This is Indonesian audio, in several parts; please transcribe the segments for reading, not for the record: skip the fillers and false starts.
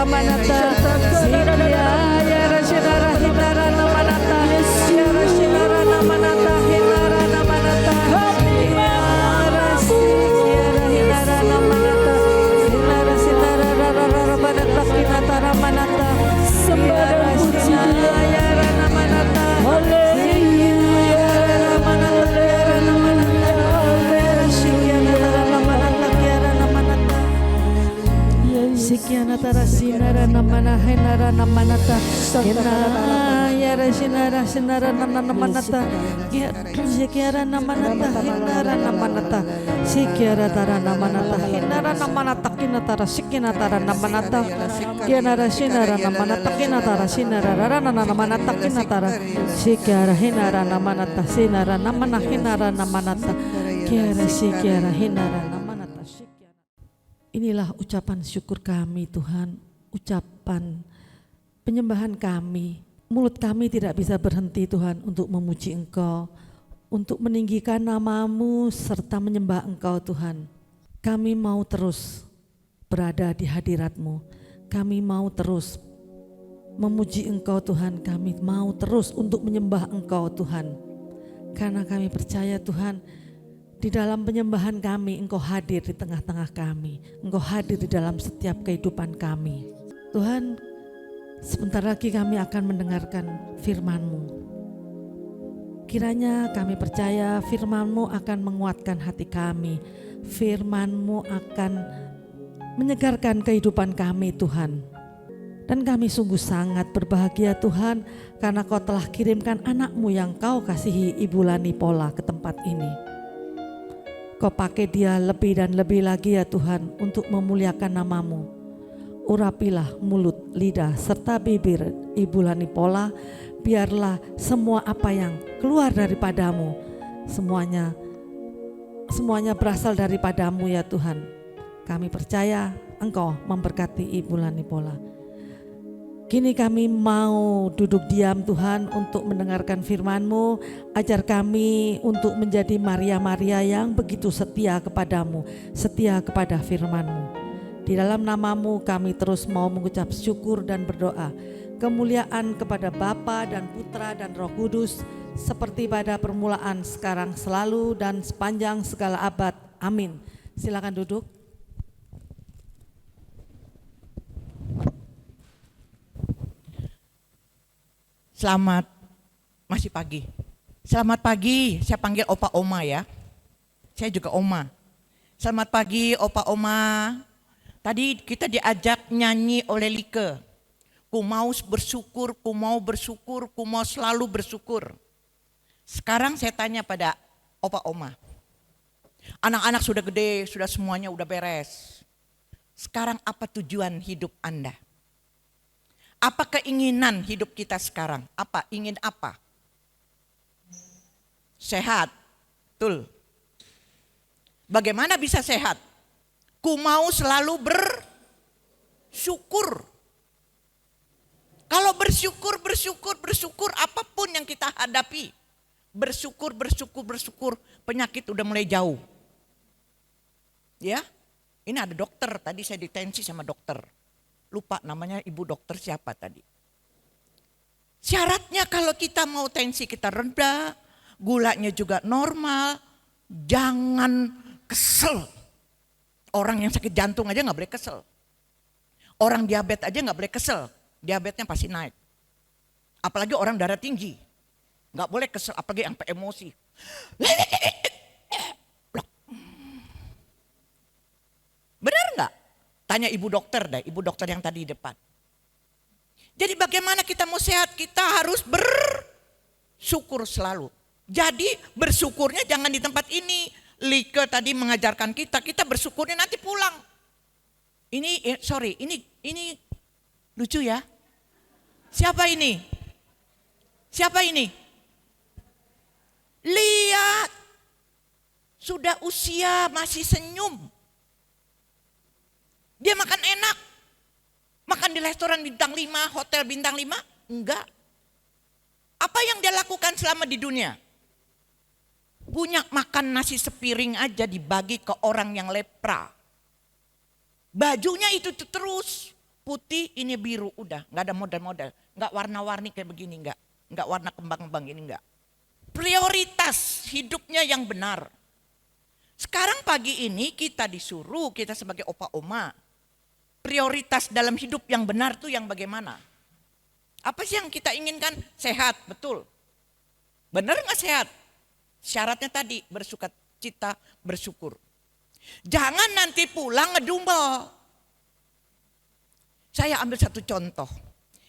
manata sikia yara sinara hinara na manata yara sinara na manata hinara na manata yara sikia hinara na manata sinara sinara rara manata kinatara manata yara sinara yara na manata Sikiana tara sinara namana henara namanata kena yara sinara sinara namanata sikiara namanata henara namanata sikiara tara namanata henara namanata kinatara sikinatara namanata kianara sinara namanata kinatara sinara rara namanata kinatara sikiara henara namanata sinara namana henara namanata kiara sikiara henara namanata. Inilah ucapan syukur kami Tuhan, ucapan penyembahan kami. Mulut kami tidak bisa berhenti Tuhan untuk memuji Engkau, untuk meninggikan nama-Mu serta menyembah Engkau Tuhan. Kami mau terus berada di hadirat-Mu, kami mau terus memuji Engkau Tuhan, kami mau terus untuk menyembah Engkau Tuhan. Karena kami percaya Tuhan, di dalam penyembahan kami, Engkau hadir di tengah-tengah kami. Engkau hadir di dalam setiap kehidupan kami. Tuhan, sebentar lagi kami akan mendengarkan firman-Mu. Kiranya kami percaya firman-Mu akan menguatkan hati kami. Firman-Mu akan menyegarkan kehidupan kami Tuhan. Dan kami sungguh sangat berbahagia Tuhan, karena Kau telah kirimkan anak-Mu yang Kau kasihi, Ibu Lani Pola, ke tempat ini. Kau pakai dia lebih dan lebih lagi ya Tuhan untuk memuliakan nama-Mu. Urapilah mulut, lidah, serta bibir Ibu Lani Pola, biarlah semua apa yang keluar daripada-Mu, semuanya berasal daripada-Mu ya Tuhan. Kami percaya Engkau memberkati Ibu Lani Pola. Kini kami mau duduk diam Tuhan untuk mendengarkan firman-Mu. Ajar kami untuk menjadi Maria-Maria yang begitu setia kepadamu, setia kepada firman-Mu. Di dalam nama-Mu kami terus mau mengucap syukur dan berdoa. Kemuliaan kepada Bapa dan Putra dan Roh Kudus, seperti pada permulaan, sekarang, selalu, dan sepanjang segala abad. Amin. Silakan duduk. Selamat, masih pagi. Selamat pagi, saya panggil Opa Oma ya. Saya juga Oma. Selamat pagi Opa Oma. Tadi kita diajak nyanyi oleh Like. Ku mau bersyukur, ku mau bersyukur, ku mau selalu bersyukur. Sekarang saya tanya pada Opa Oma. Anak-anak sudah gede, sudah semuanya udah beres. Sekarang apa tujuan hidup Anda? Apa keinginan hidup kita sekarang? Apa? Ingin apa? Sehat. Betul. Bagaimana bisa sehat? Ku mau selalu bersyukur. Kalau bersyukur, apapun yang kita hadapi. Bersyukur, penyakit udah mulai jauh. Ya, ini ada dokter, tadi saya ditensi sama dokter. Lupa namanya ibu dokter siapa tadi. Syaratnya kalau kita mau tensi kita rendah, gulanya juga normal, jangan kesel. Orang yang sakit jantung aja gak boleh kesel. Orang diabetes aja gak boleh kesel, diabetesnya pasti naik. Apalagi orang darah tinggi, gak boleh kesel, apalagi sampai emosi. Benar gak? Tanya ibu dokter deh, ibu dokter yang tadi di depan. Jadi bagaimana kita mau sehat? Kita harus bersyukur selalu. Jadi bersyukurnya jangan di tempat ini. Like tadi mengajarkan kita bersyukurnya nanti pulang. Ini lucu ya. Siapa ini? Lihat, sudah usia masih senyum. Dia makan enak, makan di restoran bintang 5, hotel bintang 5, enggak. Apa yang dia lakukan selama di dunia? Punya makan nasi sepiring aja dibagi ke orang yang lepra. Bajunya itu terus, putih, ini biru, udah. Nggak ada model-model. Nggak warna-warni kayak begini, nggak. Nggak warna kembang-kembang ini, nggak. Prioritas hidupnya yang benar. Sekarang pagi ini kita disuruh, kita sebagai opa oma, prioritas dalam hidup yang benar tuh yang bagaimana? Apa sih yang kita inginkan? Sehat, betul. Benar nggak sehat? Syaratnya tadi, bersukacita, bersyukur. Jangan nanti pulang ngedumel. Saya ambil satu contoh.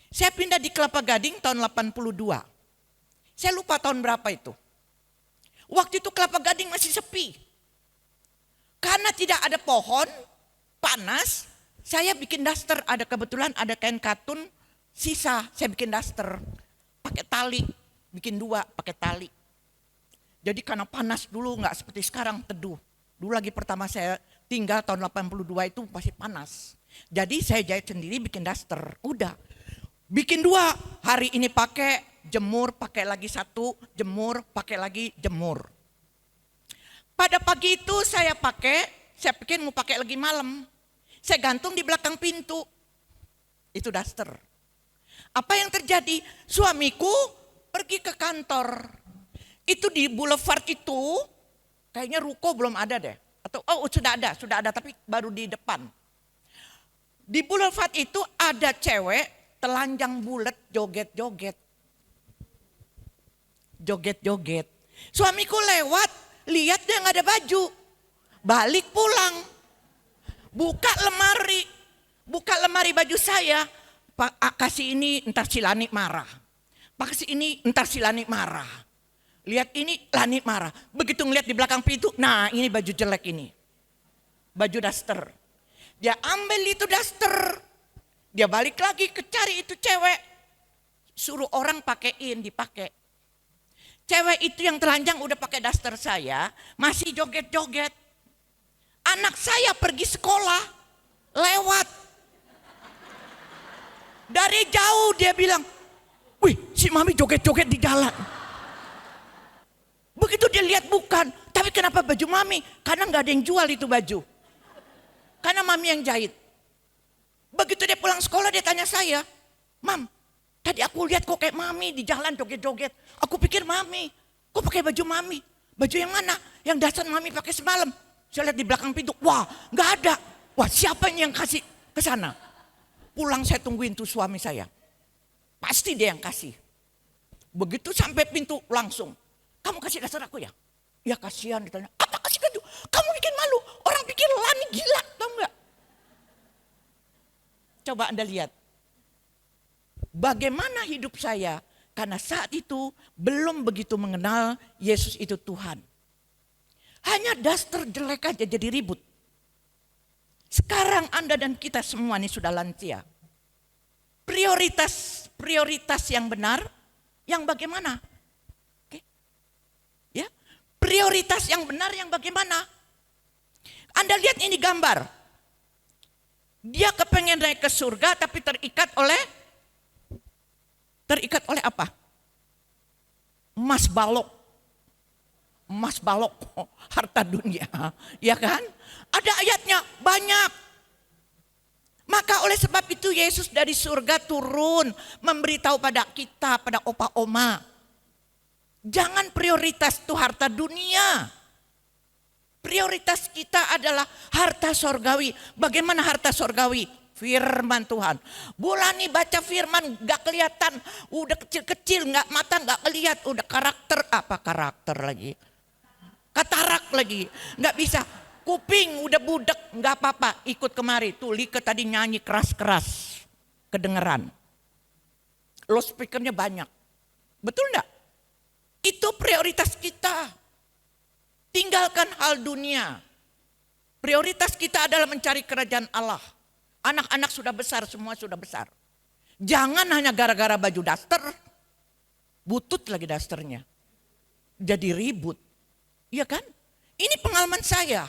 Saya pindah di Kelapa Gading tahun 82. Saya lupa tahun berapa itu. Waktu itu Kelapa Gading masih sepi. Karena tidak ada pohon, panas, saya bikin daster. Ada kebetulan ada kain katun sisa, saya bikin daster. Pakai tali, bikin 2 pakai tali. Jadi karena panas dulu, nggak seperti sekarang teduh. Dulu lagi pertama saya tinggal tahun 82 itu masih panas. Jadi saya jahit sendiri bikin daster. Udah. Bikin 2, hari ini pakai, jemur, pakai lagi 1, jemur, pakai lagi, jemur. Pada pagi itu saya pikir mau pakai lagi malam. Saya gantung di belakang pintu. Itu daster. Apa yang terjadi? Suamiku pergi ke kantor. Itu di boulevard itu, kayaknya ruko belum ada deh. Atau sudah ada tapi baru di depan. Di boulevard itu ada cewek telanjang bulat joget-joget. Joget-joget. Suamiku lewat, lihat dia nggak ada baju. Balik pulang. Buka lemari baju saya. Pak kasih ini, ntar si Lani marah. Pak kasih ini, ntar si Lani marah. Lihat ini, Lani marah. Begitu ngeliat di belakang pintu, nah ini baju jelek ini. Baju daster. Dia ambil itu daster. Dia balik lagi ke cari itu cewek. Suruh orang pakein, dipakai. Cewek itu yang telanjang udah pakai daster saya, masih joget-joget. Anak saya pergi sekolah, lewat. Dari jauh dia bilang, wih si mami joget-joget di jalan. Begitu dia lihat bukan, tapi kenapa baju mami? Karena gak ada yang jual itu baju. Karena mami yang jahit. Begitu dia pulang sekolah dia tanya saya, Mam, tadi aku lihat kok kayak mami di jalan joget-joget. Aku pikir mami, kok pakai baju mami? Baju yang mana? Yang dasar mami pakai semalam. Saya lihat di belakang pintu, wah gak ada. Wah siapa yang kasih ke sana? Pulang saya tungguin tuh suami saya. Pasti dia yang kasih. Begitu sampai pintu langsung. Kamu kasih dasar aku ya? Ya kasihan ditanya. Apa kasih baju? Kamu bikin malu. Orang pikir Lani gila, tau gak? Coba Anda lihat. Bagaimana hidup saya? Karena saat itu belum begitu mengenal Yesus itu Tuhan. Hanya daster jelek aja jadi ribut. Sekarang Anda dan kita semua ini sudah lansia. Prioritas yang benar, yang bagaimana? Oke. Ya, prioritas yang benar yang bagaimana? Anda lihat ini gambar. Dia kepengen naik ke surga tapi terikat oleh apa? Emas balok, harta dunia, ya kan? Ada ayatnya banyak. Maka oleh sebab itu Yesus dari surga turun memberitahu pada kita, pada opa oma. Jangan prioritas itu harta dunia. Prioritas kita adalah harta sorgawi. Bagaimana harta sorgawi? Firman Tuhan. Bulani baca firman gak kelihatan. Udah kecil-kecil gak mata gak kelihatan. Udah karakter lagi. Katarak lagi. Gak bisa. Kuping udah budek gak apa-apa. Ikut kemari. Tuh Like tadi nyanyi keras-keras. Kedengeran. Loudspeakernya banyak. Betul gak? Itu prioritas kita. Tinggalkan hal dunia. Prioritas kita adalah mencari kerajaan Allah. Anak-anak sudah besar, semua sudah besar. Jangan hanya gara-gara baju daster. Butut lagi dasternya. Jadi ribut. Iya kan? Ini pengalaman saya.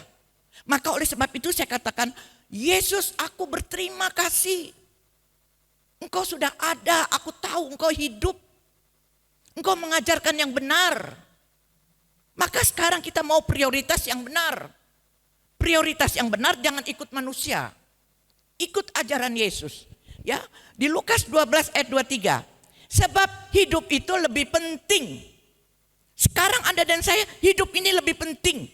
Maka oleh sebab itu saya katakan, Yesus aku berterima kasih. Engkau sudah ada, aku tahu engkau hidup. Engkau mengajarkan yang benar. Maka sekarang kita mau prioritas yang benar. Prioritas yang benar jangan ikut manusia. Ikut ajaran Yesus. Ya, di Lukas 12 ayat 23. Sebab hidup itu lebih penting. Sekarang Anda dan saya, hidup ini lebih penting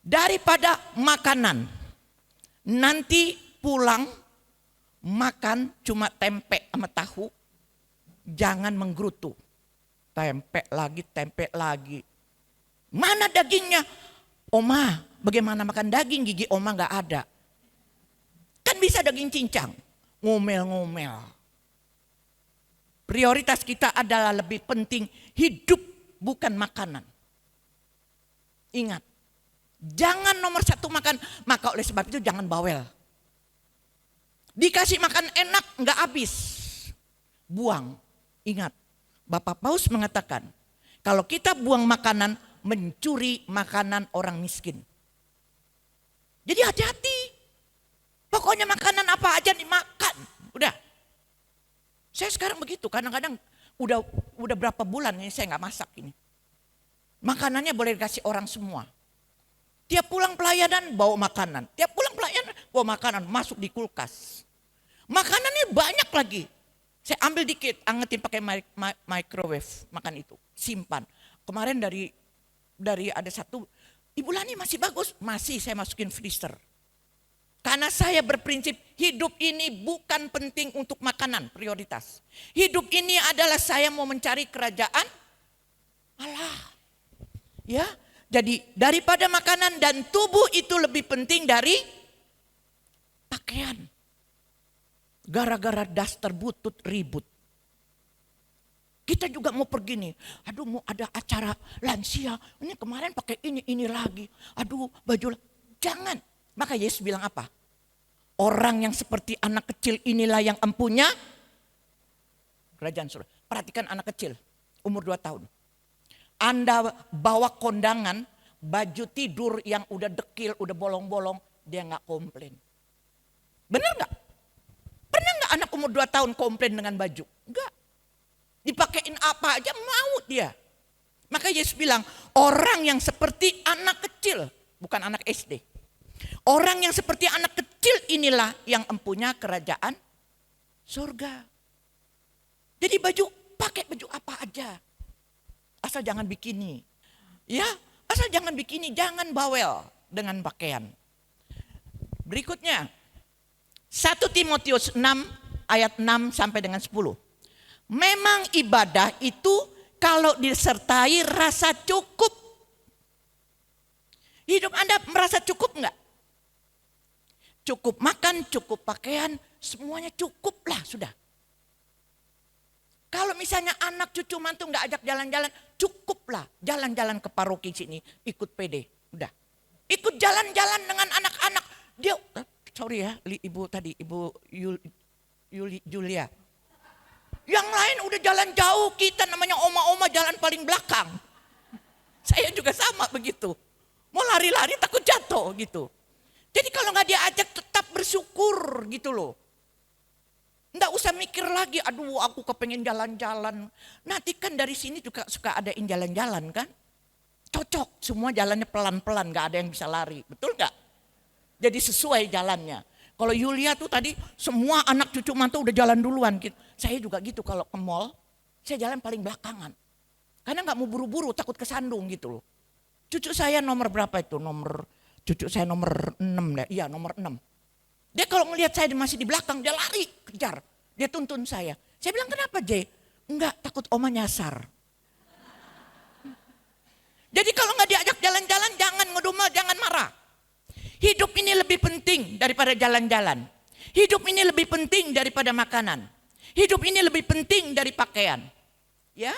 daripada makanan. Nanti pulang makan cuma tempe sama tahu, jangan menggerutu. Tempe lagi. Mana dagingnya? Oma, bagaimana makan daging? Gigi Oma gak ada. Kan bisa daging cincang. Ngomel-ngomel. Prioritas kita adalah lebih penting hidup, bukan makanan. Ingat, jangan nomor satu makan. Maka oleh sebab itu jangan bawel. Dikasih makan enak gak habis. Buang. Ingat, Bapak Paus mengatakan, kalau kita buang makanan, mencuri makanan orang miskin. Jadi hati-hati. Pokoknya makanan apa aja dimakan. Udah. Saya sekarang begitu. Kadang-kadang udah berapa bulan ini saya nggak masak ini. Makanannya boleh dikasih orang semua. Tiap pulang pelayanan bawa makanan. Tiap pulang pelayanan bawa makanan. Masuk di kulkas. Makanannya banyak lagi. Saya ambil dikit, angetin pakai microwave. Makan itu. Simpan. Kemarin dari ada satu, Ibu Lani masih bagus, masih saya masukin freezer. Karena saya berprinsip hidup ini bukan penting untuk makanan, prioritas. Hidup ini adalah saya mau mencari kerajaan Allah. Ya, jadi daripada makanan dan tubuh itu lebih penting dari pakaian. Gara-gara daster butut ribut. Kita juga mau pergi nih, aduh mau ada acara lansia, ini kemarin pakai ini lagi, aduh baju, jangan. Maka Yesus bilang apa? Orang yang seperti anak kecil inilah yang empunya kerajaan surga. Perhatikan anak kecil, umur 2 tahun. Anda bawa kondangan, baju tidur yang udah dekil, udah bolong-bolong, dia gak komplain. Benar gak? Pernah gak anak umur 2 tahun komplain dengan baju? Enggak. Dipakein apa aja mau dia. Maka Yesus bilang, orang yang seperti anak kecil, bukan anak SD. Orang yang seperti anak kecil inilah yang empunya kerajaan surga. Jadi pakai baju apa aja. Asal jangan bikini. Ya, asal jangan bikini, jangan bawel dengan pakaian. Berikutnya, 1 Timotius 6 ayat 6 sampai dengan 10. Memang ibadah itu kalau disertai rasa cukup. Hidup Anda merasa cukup enggak? Cukup makan, cukup pakaian, semuanya cukup lah sudah. Kalau misalnya anak cucu mantu enggak ajak jalan-jalan, cukup lah. Jalan-jalan ke paroki sini, ikut PD. Udah. Ikut jalan-jalan dengan anak-anak. Dia, sorry ya, ibu tadi, Ibu Julia. Yang lain udah jalan jauh, kita namanya oma-oma jalan paling belakang. Saya juga sama begitu. Mau lari-lari takut jatuh gitu. Jadi kalau nggak diajak tetap bersyukur gitu loh. Nggak usah mikir lagi, aduh aku kepengen jalan-jalan. Nanti kan dari sini juga suka adain jalan-jalan kan. Cocok, semua jalannya pelan-pelan, nggak ada yang bisa lari. Betul nggak? Jadi sesuai jalannya. Kalau Yulia tuh tadi semua anak cucu mantu udah jalan duluan gitu. Saya juga gitu kalau ke mall, saya jalan paling belakangan. Karena gak mau buru-buru, takut kesandung gitu loh. Cucu saya nomor berapa itu? Cucu saya nomor 6 deh. Iya nomor 6. Dia kalau ngelihat saya masih di belakang, dia lari, kejar. Dia tuntun saya. Saya bilang kenapa Jay? Enggak, takut oma nyasar. Jadi kalau gak diajak jalan-jalan, jangan ngedumel, jangan marah. Hidup ini lebih penting daripada jalan-jalan. Hidup ini lebih penting daripada makanan. Hidup ini lebih penting dari pakaian. Ya.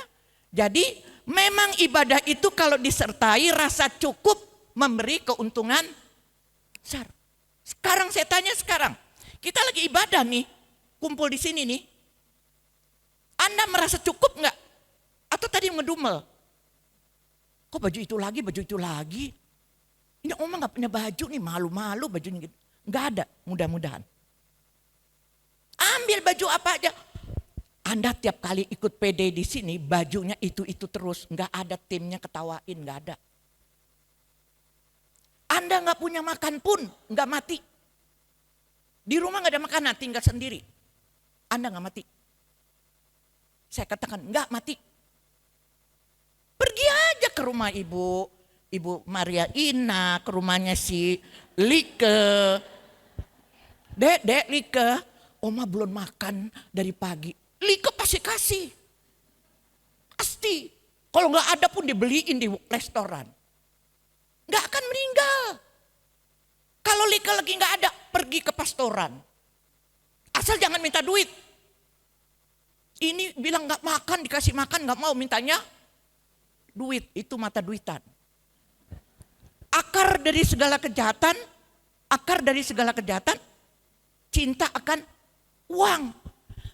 Jadi memang ibadah itu kalau disertai rasa cukup memberi keuntungan besar. Sekarang saya tanya sekarang. Kita lagi ibadah nih. Kumpul di sini nih. Anda merasa cukup enggak? Atau tadi ngedumel? Kok baju itu lagi? Ini oma gak punya baju nih, malu-malu bajunya gitu. Gak ada, mudah-mudahan. Ambil baju apa aja. Anda tiap kali ikut PD di sini, bajunya itu terus. Gak ada timnya ketawain, gak ada. Anda gak punya makan pun, gak mati. Di rumah gak ada makanan, tinggal sendiri. Anda nggak mati? Saya katakan, nggak mati. Pergi aja ke rumah Ibu Maria Ina, ke rumahnya si Like. Dek Like, Oma belum makan dari pagi. Like pasti kasih. Pasti. Kalau nggak ada pun dibeliin di restoran. Nggak akan meninggal. Kalau Like lagi nggak ada, pergi ke pastoran. Asal jangan minta duit. Ini bilang nggak makan, dikasih makan nggak mau, mintanya duit. Itu mata duitan. Akar dari segala kejahatan, cinta akan uang.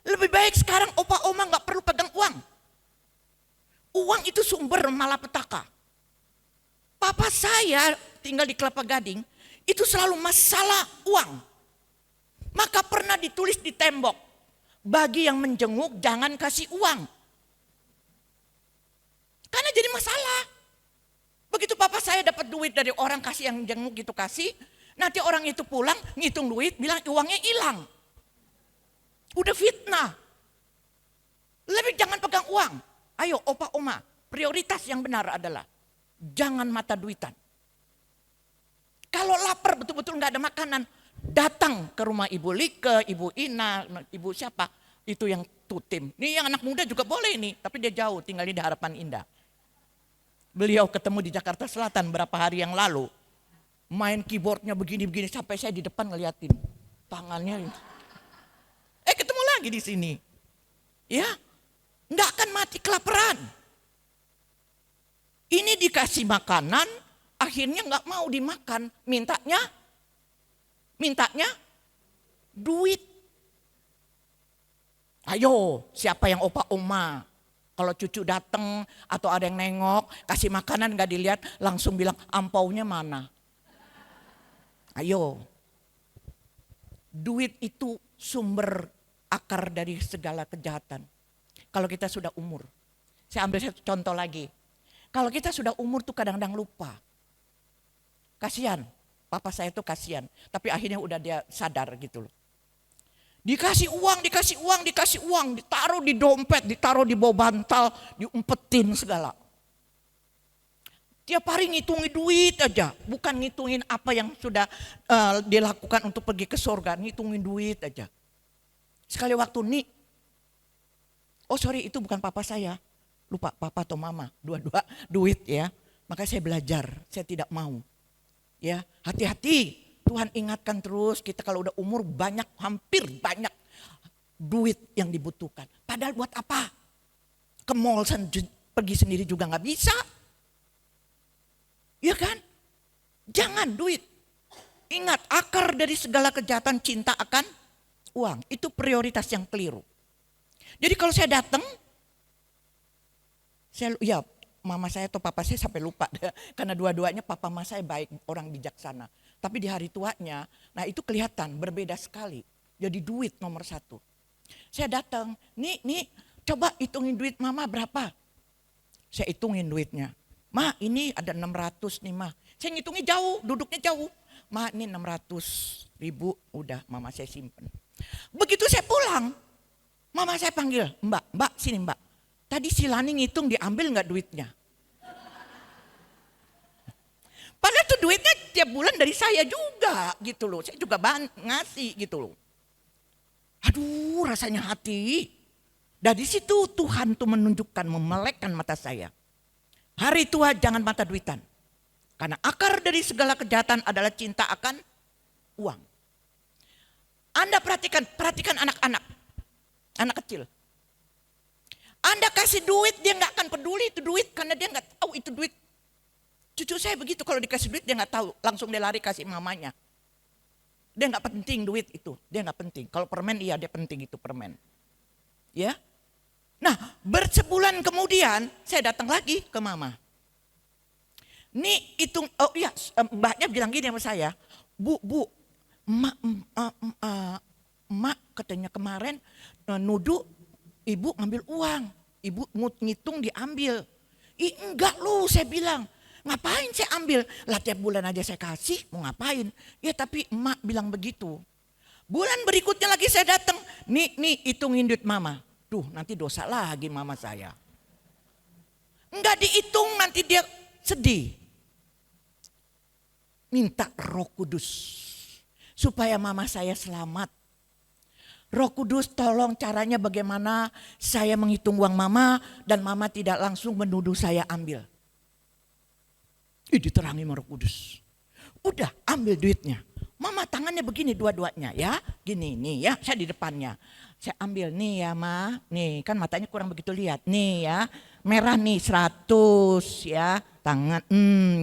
Lebih baik sekarang opa oma nggak perlu pegang uang. Uang itu sumber malapetaka. Papa saya tinggal di Kelapa Gading, itu selalu masalah uang. Maka pernah ditulis di tembok, bagi yang menjenguk jangan kasih uang. Karena jadi masalah. Begitu papa saya dapat duit dari orang kasih yang jenguk gitu kasih, nanti orang itu pulang ngitung duit bilang uangnya hilang. Udah fitnah. Lebih jangan pegang uang. Ayo opa oma, prioritas yang benar adalah jangan mata duitan. Kalau lapar betul-betul nggak ada makanan, datang ke rumah Ibu Like, Ibu Ina, Ibu siapa, itu yang tutim. Ini yang anak muda juga boleh nih, tapi dia jauh, tinggalnya di Harapan Indah. Beliau ketemu di Jakarta Selatan berapa hari yang lalu. Main keyboardnya begini-begini sampai saya di depan ngeliatin tangannya. Ketemu lagi di sini. Ya, nggak akan mati kelaparan. Ini dikasih makanan, akhirnya nggak mau dimakan, mintanya duit. Ayo, siapa yang opa oma? Kalau cucu datang atau ada yang nengok, kasih makanan gak dilihat, langsung bilang ampaunya mana? Ayo. Duit itu sumber akar dari segala kejahatan. Kalau kita sudah umur. Saya ambil satu contoh lagi. Kalau kita sudah umur tuh kadang-kadang lupa. Kasihan, papa saya tuh kasihan. Tapi akhirnya udah dia sadar gitu loh. Dikasih uang, ditaruh di dompet, ditaruh di bawah bantal, diumpetin segala. Tiap hari ngitungin duit aja, bukan ngitungin apa yang sudah dilakukan untuk pergi ke surga, ngitungin duit aja. Sekali waktu itu bukan papa saya, lupa papa atau mama, dua-dua duit ya. Makanya saya belajar, saya tidak mau. Ya, hati-hati. Tuhan ingatkan terus kita kalau udah umur hampir banyak duit yang dibutuhkan. Padahal buat apa? Ke mall pergi sendiri juga gak bisa. Iya kan? Jangan duit. Ingat, akar dari segala kejahatan cinta akan uang. Itu prioritas yang keliru. Jadi kalau saya datang, mama saya atau papa saya sampai lupa. Karena dua-duanya papa mama saya baik, orang bijaksana. Tapi di hari tuanya, nah itu kelihatan berbeda sekali. Jadi duit nomor satu. Saya datang, nih coba hitungin duit mama berapa. Saya hitungin duitnya. Ma ini ada 600 nih ma. Saya ngitungnya jauh, duduknya jauh. Ma ini 600.000, udah mama saya simpen. Begitu saya pulang, mama saya panggil, mbak sini mbak. Tadi si Lani ngitung diambil gak duitnya? Padahal tuh duitnya tiap bulan dari saya juga gitu loh. Saya juga ngasih gitu loh. Aduh rasanya hati. Dari situ Tuhan tuh menunjukkan, memelekkan mata saya. Hari tua jangan mata duitan. Karena akar dari segala kejahatan adalah cinta akan uang. Anda perhatikan anak-anak. Anak kecil. Anda kasih duit dia gak akan peduli itu duit. Karena dia gak tahu itu duit. Cucu saya begitu, kalau dikasih duit dia nggak tahu, langsung dia lari kasih mamanya. Dia nggak penting duit itu, dia nggak penting. Kalau permen iya dia penting itu permen. Ya, nah bersebulan kemudian saya datang lagi ke mama. Nih hitung, mbaknya bilang gini sama saya, bu, emak katanya kemarin nuduh ibu ngambil uang, ibu ngitung diambil. Enggak lu, saya bilang. Ngapain saya ambil? Lah tiap bulan aja saya kasih, mau ngapain? Ya tapi emak bilang begitu. Bulan berikutnya lagi saya datang. Nih hitungin duit mama. Duh, nanti dosa lagi mama saya. Enggak dihitung, nanti dia sedih. Minta Roh Kudus supaya mama saya selamat. Roh Kudus tolong caranya bagaimana saya menghitung uang mama dan mama tidak langsung menuduh saya ambil. Diterangi sama Roh Kudus. Udah ambil duitnya. Mama tangannya begini dua-duanya ya. Gini nih ya, saya di depannya. Saya ambil nih ya ma. Nih kan matanya kurang begitu lihat. Nih ya, merah nih 100 ya. Tangan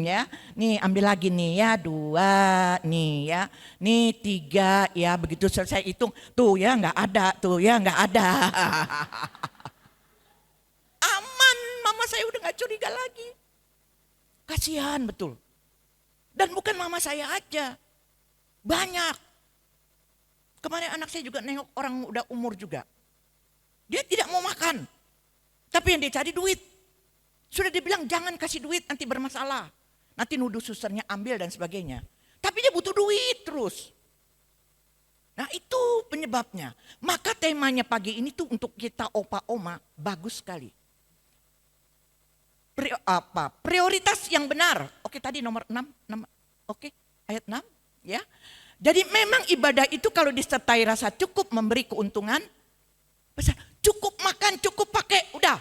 ya. Nih ambil lagi nih ya 2 nih ya. Nih 3 ya. Begitu selesai hitung. Tuh ya nggak ada. Tuh ya nggak ada. Aman, mama saya udah nggak curiga lagi. Kasihan betul. Dan bukan mama saya aja. Banyak. Kemarin anak saya juga nengok orang udah umur juga. Dia tidak mau makan. Tapi yang dia cari duit. Sudah dibilang jangan kasih duit nanti bermasalah. Nanti nuduh susternya ambil dan sebagainya. Tapi dia butuh duit terus. Nah itu penyebabnya. Maka temanya pagi ini tuh untuk kita opa oma bagus sekali. Prioritas yang benar. Oke tadi nomor 6. Oke ayat 6 ya. Jadi memang ibadah itu kalau disertai rasa cukup memberi keuntungan besar. Cukup makan, cukup pakai, udah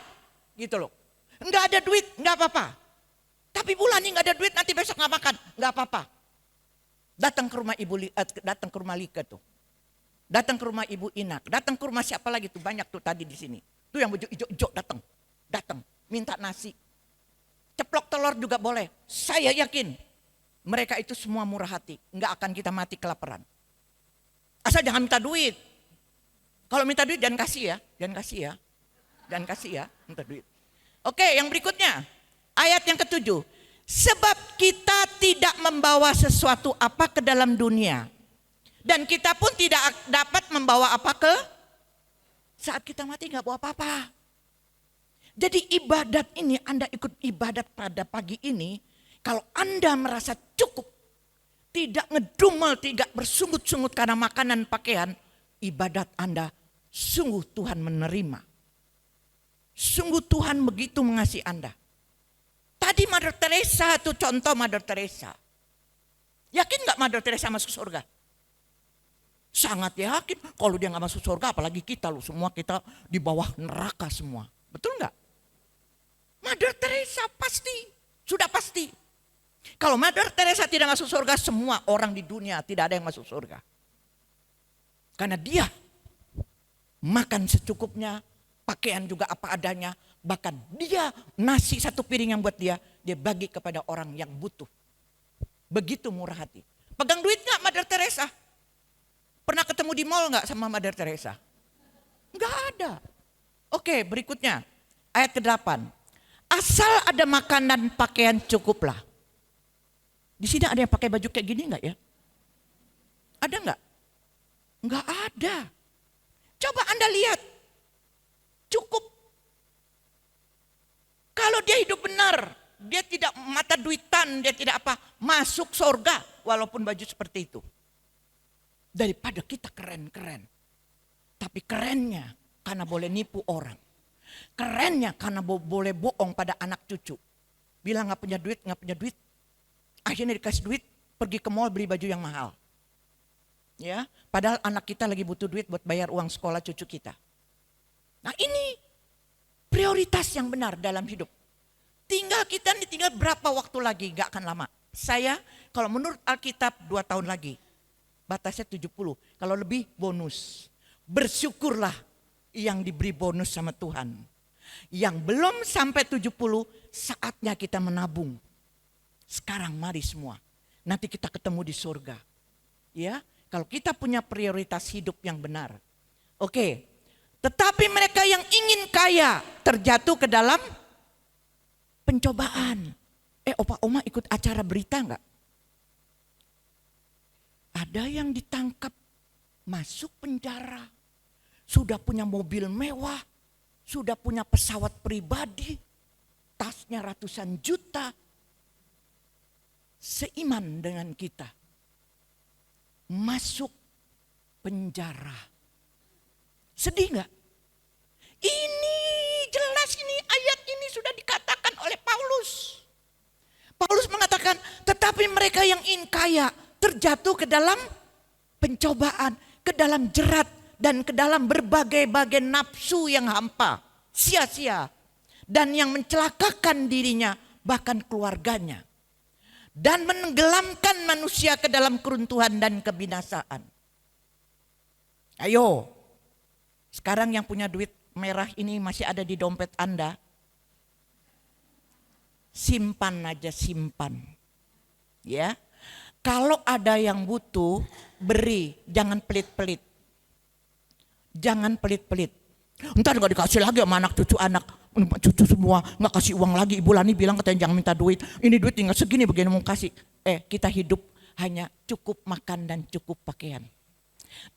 gitu loh. Enggak ada duit, enggak apa-apa. Tapi bulan ini enggak ada duit, nanti besok enggak makan, enggak apa-apa. Datang ke rumah datang ke rumah Lika tuh. Datang ke rumah Ibu Inak, datang ke rumah siapa lagi tuh, banyak tuh tadi di sini. Tuh yang baju hijau-hijau datang, minta nasi. Ceplok telur juga boleh. Saya yakin mereka itu semua murah hati. Enggak akan kita mati kelaparan. Asal jangan minta duit. Kalau minta duit jangan kasih ya. Jangan kasih ya. Jangan kasih ya. Minta duit. Oke yang berikutnya. Ayat yang ke-7. Sebab kita tidak membawa sesuatu apa ke dalam dunia. Dan kita pun tidak dapat membawa apa ke. Saat kita mati gak bawa apa-apa. Jadi ibadat ini, Anda ikut ibadat pada pagi ini. Kalau Anda merasa cukup, tidak ngedumel, tidak bersungut-sungut karena makanan pakaian, ibadat Anda sungguh Tuhan menerima. Sungguh Tuhan begitu mengasihi Anda. Tadi Mother Teresa itu contoh Mother Teresa. Yakin gak Mother Teresa masuk surga? Sangat yakin. Kalau dia gak masuk surga apalagi kita loh. Semua kita di bawah neraka semua. Betul gak? Mother Teresa pasti. Sudah pasti. Kalau Mother Teresa tidak masuk surga, semua orang di dunia tidak ada yang masuk surga. Karena dia makan secukupnya, pakaian juga apa adanya. Bahkan dia nasi satu piring yang buat dia bagi kepada orang yang butuh. Begitu murah hati. Pegang duit gak Mother Teresa? Pernah ketemu di mall gak sama Mother Teresa? Gak ada. Oke berikutnya ayat ke-8. Asal ada makanan pakaian cukuplah. Di sini ada yang pakai baju kayak gini enggak ya? Ada enggak? Enggak ada. Coba Anda lihat. Cukup. Kalau dia hidup benar, dia tidak mata duitan, dia tidak apa, masuk surga walaupun baju seperti itu. Daripada kita keren-keren. Tapi kerennya karena boleh nipu orang. Kerennya karena boleh bohong pada anak cucu. Bilang gak punya duit. Akhirnya dikasih duit, pergi ke mall beli baju yang mahal. Ya, padahal anak kita lagi butuh duit buat bayar uang sekolah cucu kita. Nah ini prioritas yang benar dalam hidup. Tinggal berapa waktu lagi, gak akan lama. Saya kalau menurut Alkitab 2 tahun lagi. Batasnya 70, kalau lebih bonus. Bersyukurlah yang diberi bonus sama Tuhan. Yang belum sampai 70, saatnya kita menabung. Sekarang mari semua. Nanti kita ketemu di surga. Ya, kalau kita punya prioritas hidup yang benar. Oke. Tetapi mereka yang ingin kaya terjatuh ke dalam pencobaan. Opa oma ikut acara berita enggak? Ada yang ditangkap masuk penjara. Sudah punya mobil mewah, sudah punya pesawat pribadi, tasnya ratusan juta. Seiman dengan kita. Masuk penjara. Sedih nggak? Ini jelas, ini ayat ini sudah dikatakan oleh Paulus. Paulus mengatakan, tetapi mereka yang ingin kaya terjatuh ke dalam pencobaan, ke dalam jerat, dan ke dalam berbagai-bagai nafsu yang hampa, sia-sia, dan yang mencelakakan dirinya, bahkan keluarganya, dan menenggelamkan manusia ke dalam keruntuhan dan kebinasaan. Ayo, sekarang yang punya duit merah ini masih ada di dompet Anda, simpan aja, simpan. Ya, kalau ada yang butuh, beri, jangan pelit-pelit. Jangan pelit-pelit. Ntar gak dikasih lagi sama anak cucu semua gak kasih uang lagi. Ibu Lani bilang katanya jangan minta duit. Ini duit tinggal segini begini mau kasih. Kita hidup hanya cukup makan dan cukup pakaian.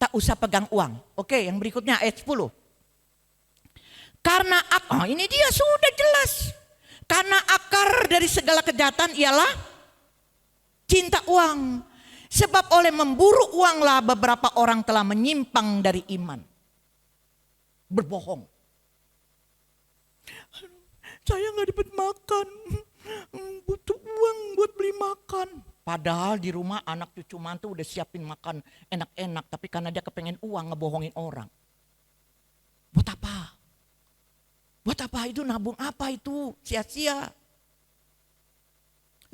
Tak usah pegang uang. Oke, yang berikutnya ayat 10. Karena ini dia sudah jelas. Karena akar dari segala kejahatan ialah cinta uang. Sebab oleh memburu uanglah beberapa orang telah menyimpang dari iman. Berbohong. Saya gak dapat makan. Butuh uang buat beli makan. Padahal di rumah anak cucu mantu udah siapin makan enak-enak. Tapi karena dia kepengen uang ngebohongin orang. Buat apa? Buat apa itu, nabung apa itu, sia-sia.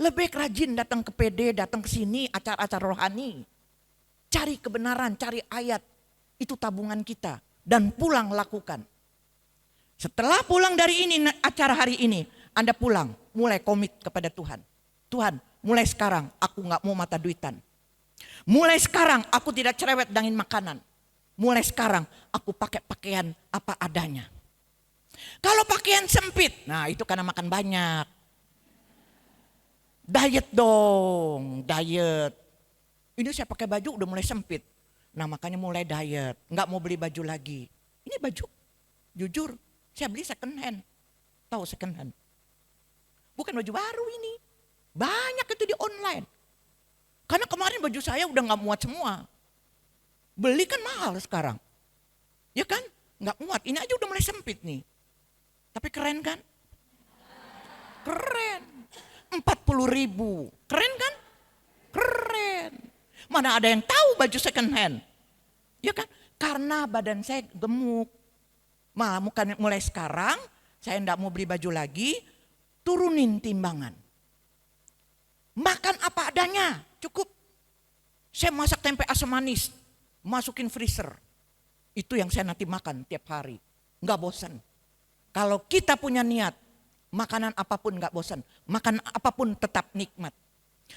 Lebih rajin datang ke PD, datang ke sini, acara-acara rohani. Cari kebenaran, cari ayat. Itu tabungan kita. Dan pulang lakukan. Setelah pulang dari ini, acara hari ini, Anda pulang, mulai komit kepada Tuhan. Tuhan, mulai sekarang aku gak mau mata duitan. Mulai sekarang aku tidak cerewet dengan makanan. Mulai sekarang aku pakai pakaian apa adanya. Kalau pakaian sempit, nah itu karena makan banyak. Diet dong, diet. Ini saya pakai baju udah mulai sempit. Nah makanya mulai diet, nggak mau beli baju lagi. Ini baju, jujur, saya beli second hand. Tahu second hand? Bukan baju baru ini. Banyak itu di online. Karena kemarin baju saya udah nggak muat semua. Beli kan mahal sekarang. Ya kan? Nggak muat, ini aja udah mulai sempit nih. Tapi keren kan? Keren. 40.000. Keren kan? Keren. Mana ada yang tahu baju second hand? Ya kan? Karena badan saya gemuk. Malah mulai sekarang saya enggak mau beli baju lagi. Turunin timbangan. Makan apa adanya. Cukup. Saya masak tempe asam manis. Masukin freezer. Itu yang saya nanti makan tiap hari. Enggak bosan. Kalau kita punya niat, makanan apapun gak bosan. Makanan apapun tetap nikmat.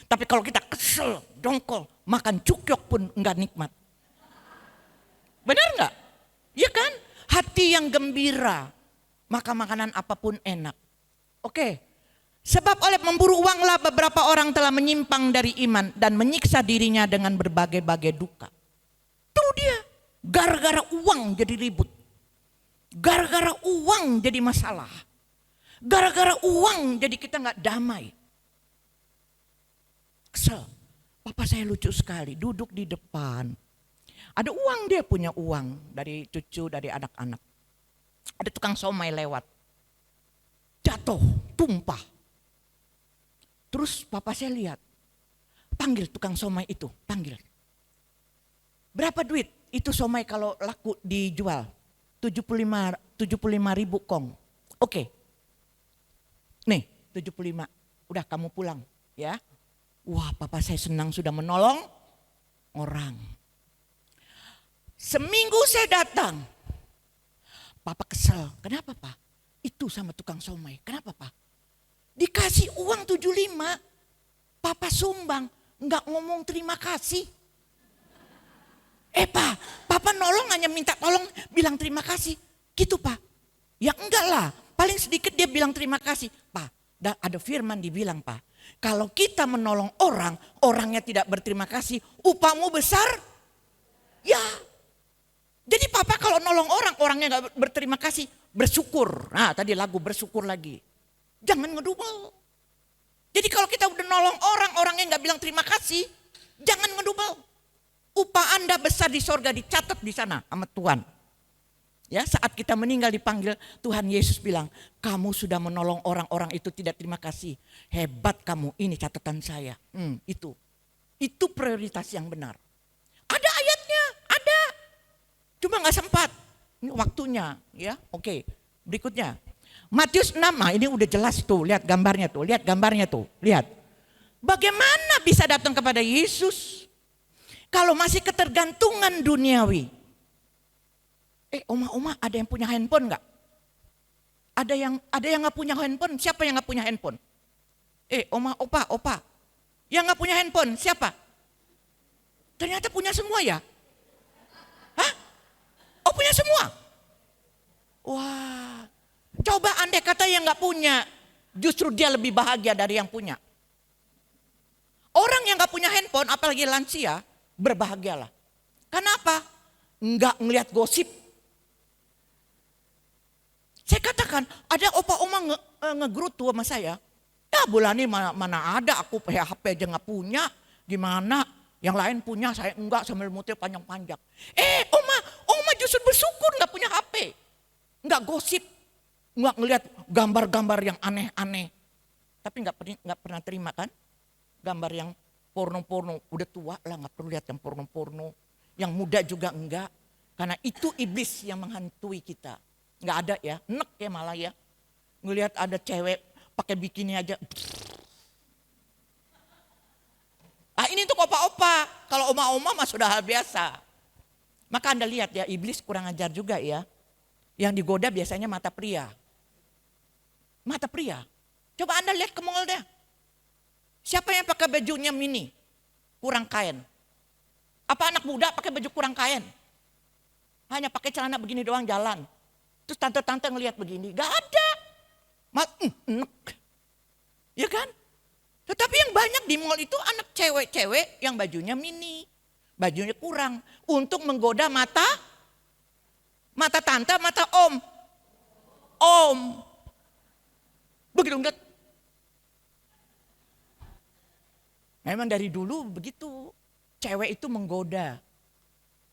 Tapi kalau kita kesel, dongkol, makan cukyok pun gak nikmat. Benar gak? Iya kan? Hati yang gembira, maka makanan apapun enak. Oke. Sebab oleh memburu uanglah beberapa orang telah menyimpang dari iman dan menyiksa dirinya dengan berbagai-bagai duka. Tuh dia, gara-gara uang jadi ribut. Gara-gara uang jadi masalah. Gara-gara uang jadi kita gak damai. Kesel. Papa saya lucu sekali, duduk di depan. Ada uang, dia punya uang dari cucu, dari anak-anak. Ada tukang somai lewat. Jatuh, tumpah. Terus papa saya lihat. Panggil tukang somai itu, panggil. Berapa duit? Itu somai kalau laku dijual. 75 ribu kong. Oke. Nih 75. Udah kamu pulang ya. Wah papa saya senang sudah menolong orang. Seminggu saya datang. Papa kesel. Kenapa pak? Itu sama tukang somai. Kenapa pak? Dikasih uang 75. Papa sumbang. Enggak ngomong terima kasih. Pak, papa nolong hanya minta tolong bilang terima kasih. Gitu pak. Ya enggak lah, paling sedikit dia bilang terima kasih. Pak, ada firman dibilang pak. Kalau kita menolong orang, orangnya tidak berterima kasih, upahmu besar. Ya. Jadi papa kalau nolong orang, orangnya gak berterima kasih, bersyukur. Nah tadi lagu bersyukur lagi. Jangan ngedumel. Jadi kalau kita udah nolong orang, orangnya gak bilang terima kasih, jangan ngedumel. Upah Anda besar di sorga, dicatat di sana sama Tuhan. Ya, saat kita meninggal dipanggil, Tuhan Yesus bilang, kamu sudah menolong orang-orang itu tidak terima kasih. Hebat kamu, ini catatan saya. Itu prioritas yang benar. Ada ayatnya, ada. Cuma nggak sempat. Ini waktunya, ya. Oke, berikutnya. Matius 6, ini udah jelas tuh, lihat gambarnya tuh, lihat. Bagaimana bisa datang kepada Yesus kalau masih ketergantungan duniawi? Oma ada yang punya handphone nggak? Ada yang nggak punya handphone? Siapa yang nggak punya handphone? Oma, opa, yang nggak punya handphone siapa? Ternyata punya semua ya? Hah? Oh, punya semua? Wah, coba andai kata yang nggak punya, justru dia lebih bahagia dari yang punya. Orang yang nggak punya handphone, apalagi lansia, berbahagialah. Kenapa? Nggak ngelihat gosip. Saya katakan, ada opa oma ngegerutu sama saya. Ya bulan ini mana ada, aku HP aja nggak punya. Gimana? Yang lain punya, saya enggak, sambil muter panjang-panjang. Oma justru bersyukur nggak punya HP. Nggak gosip. Nggak ngelihat gambar-gambar yang aneh-aneh. Tapi nggak pernah terima kan? Gambar yang porno-porno. Udah tua lah, nggak perlu lihat yang porno-porno. Yang muda juga enggak. Karena itu iblis yang menghantui kita. Nggak ada ya, nek ya malah ya. Ngelihat ada cewek pakai bikini aja. Ini untuk opa-opa. Kalau oma-oma mah sudah hal biasa. Maka Anda lihat ya, iblis kurang ajar juga ya. Yang digoda biasanya mata pria. Mata pria. Coba Anda lihat ke mall deh. Siapa yang pakai bajunya mini? Kurang kain. Apa anak muda pakai baju kurang kain? Hanya pakai celana begini doang jalan. Terus tante-tante ngelihat begini, gak ada. Ya kan? Tetapi yang banyak di mall itu anak cewek-cewek yang bajunya mini. Bajunya kurang. Untuk menggoda mata tante, mata om. Begitu enggak? Memang dari dulu begitu. Cewek itu menggoda.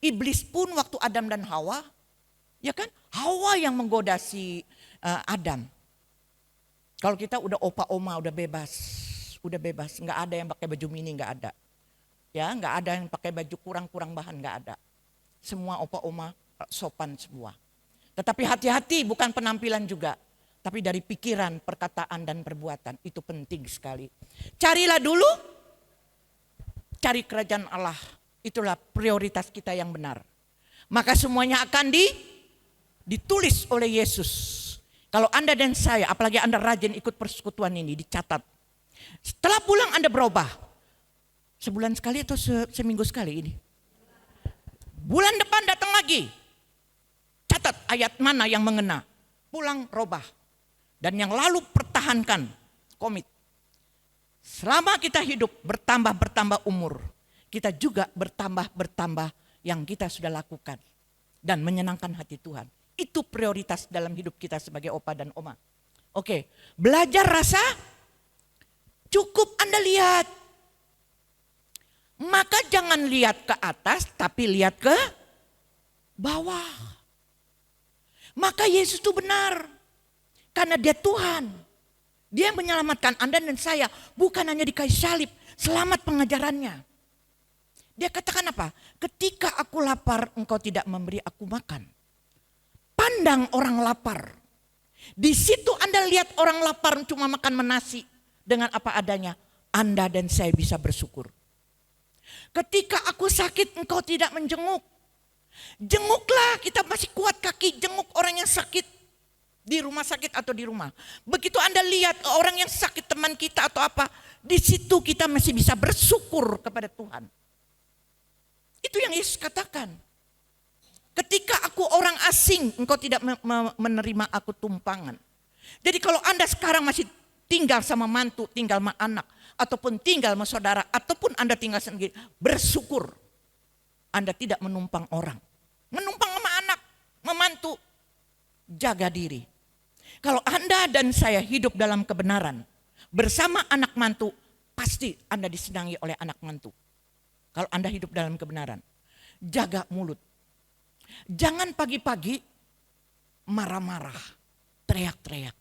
Iblis pun waktu Adam dan Hawa, ya kan? Hawa yang menggoda si Adam. Kalau kita udah opa oma udah bebas, nggak ada yang pakai baju mini, nggak ada, ya nggak ada yang pakai baju kurang bahan, nggak ada. Semua opa oma sopan semua. Tetapi hati-hati, bukan penampilan juga, tapi dari pikiran, perkataan dan perbuatan itu penting sekali. Carilah dulu, cari kerajaan Allah, itulah prioritas kita yang benar. Maka semuanya akan ditulis oleh Yesus. Kalau Anda dan saya, apalagi Anda rajin ikut persekutuan ini, dicatat. Setelah pulang Anda berubah. Sebulan sekali atau seminggu sekali ini? Bulan depan datang lagi. Catat ayat mana yang mengena. Pulang robah. Dan yang lalu pertahankan. Komit. Selama kita hidup bertambah umur. Kita juga bertambah yang kita sudah lakukan. Dan menyenangkan hati Tuhan. Itu prioritas dalam hidup kita sebagai opa dan oma. Oke, belajar rasa cukup Anda lihat. Maka jangan lihat ke atas, tapi lihat ke bawah. Maka Yesus itu benar. Karena dia Tuhan. Dia yang menyelamatkan Anda dan saya. Bukan hanya di kayu salib, selamat pengajarannya. Dia katakan apa? Ketika aku lapar, engkau tidak memberi aku makan. Pandang orang lapar. Di situ Anda lihat orang lapar cuma makan nasi dengan apa adanya. Anda dan saya bisa bersyukur. Ketika aku sakit engkau tidak menjenguk. Jenguklah, kita masih kuat kaki, jenguk orang yang sakit. Di rumah sakit atau di rumah. Begitu Anda lihat orang yang sakit, teman kita atau apa. Di situ kita masih bisa bersyukur kepada Tuhan. Itu yang Yesus katakan. Ketika aku orang asing, engkau tidak menerima aku tumpangan. Jadi kalau Anda sekarang masih tinggal sama mantu, tinggal sama anak, ataupun tinggal sama saudara, ataupun Anda tinggal sendiri, bersyukur. Anda tidak menumpang orang. Menumpang sama anak, memantu, jaga diri. Kalau Anda dan saya hidup dalam kebenaran, bersama anak mantu, pasti Anda disenangi oleh anak mantu. Kalau Anda hidup dalam kebenaran. Jaga mulut. Jangan pagi-pagi marah-marah, teriak-teriak.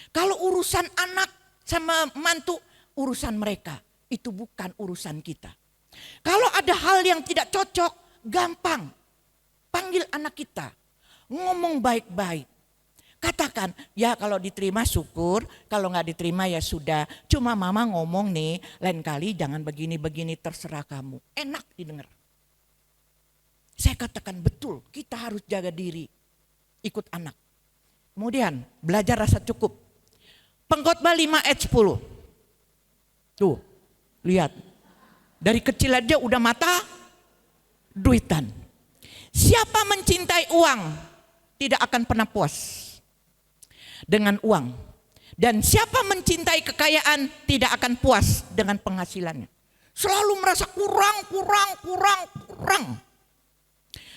Kalau urusan anak sama mantu, urusan mereka. Itu bukan urusan kita. Kalau ada hal yang tidak cocok, gampang. Panggil anak kita. Ngomong baik-baik. Katakan, ya kalau diterima syukur, kalau nggak diterima ya sudah. Cuma mama ngomong nih, lain kali jangan begini-begini, terserah kamu. Enak didengar. Saya katakan betul, kita harus jaga diri. Ikut anak. Kemudian belajar rasa cukup. Pengkhotbah 5 ayat 10. Tuh, lihat. Dari kecil aja udah mata duitan. Siapa mencintai uang tidak akan pernah puas dengan uang. Dan siapa mencintai kekayaan tidak akan puas dengan penghasilannya. Selalu merasa kurang.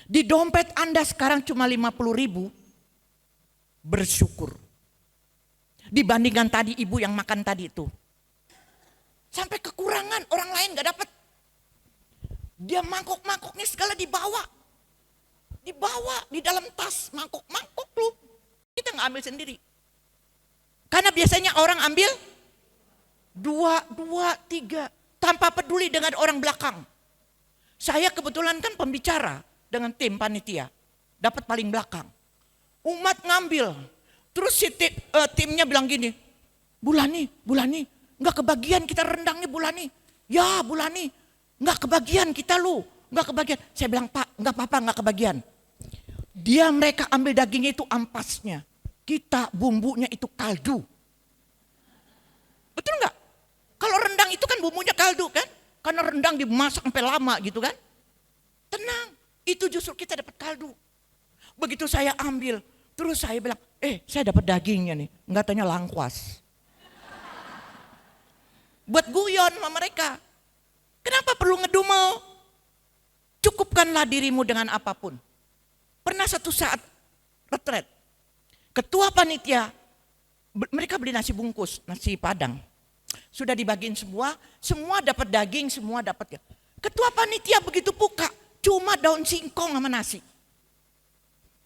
Di dompet Anda sekarang cuma 50.000, bersyukur. Dibandingkan tadi ibu yang makan tadi itu. Sampai kekurangan, orang lain gak dapat. Dia mangkok-mangkoknya segala dibawa. Dibawa di dalam tas, mangkok-mangkok lu. Kita gak ambil sendiri. Karena biasanya orang ambil 2, 3. Tanpa peduli dengan orang belakang. Saya kebetulan kan pembicara dengan tim panitia. Dapat paling belakang. Umat ngambil. Terus si timnya bilang gini. Bulani, gak kebagian kita rendangnya Bulani. Ya Bulani, gak kebagian kita lu. Gak kebagian. Saya bilang Pak, gak apa-apa gak kebagian. Mereka ambil dagingnya itu ampasnya. Kita bumbunya itu kaldu. Betul gak? Kalau rendang itu kan bumbunya kaldu kan? Karena rendang dimasak sampai lama gitu kan? Tenang, itu justru kita dapat kaldu. Begitu saya ambil, terus saya bilang, saya dapat dagingnya nih. Enggak tanya langkuas. Buat guyon sama mereka. Kenapa perlu ngedumel? Cukupkanlah dirimu dengan apapun. Pernah satu saat retret. Ketua panitia, mereka beli nasi bungkus, nasi padang. Sudah dibagiin semua dapat daging, semua dapat. Ketua panitia begitu buka, cuma daun singkong sama nasi.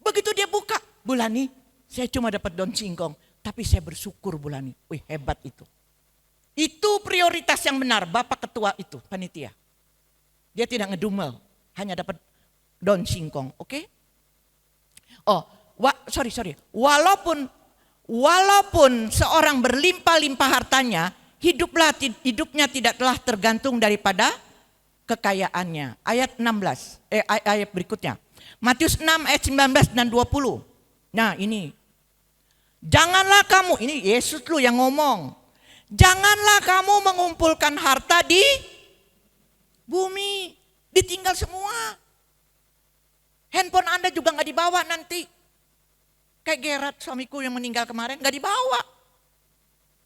Begitu dia buka, Bulani, saya cuma dapat daun singkong, tapi saya bersyukur Bulani. Wih hebat itu. Itu prioritas yang benar, Bapak Ketua itu, panitia. Dia tidak ngedumel, hanya dapat daun singkong, oke? Oh, sorry. Walaupun seorang berlimpah-limpah hartanya, hidupnya tidak telah tergantung daripada kekayaannya. Ayat 16, ayat berikutnya. Matius 6 ayat 19 dan 20. Nah ini. Janganlah kamu, ini Yesus lu yang ngomong. Janganlah kamu mengumpulkan harta di bumi. Ditinggal semua. Handphone Anda juga gak dibawa nanti. Kayak Gerard suamiku yang meninggal kemarin gak dibawa.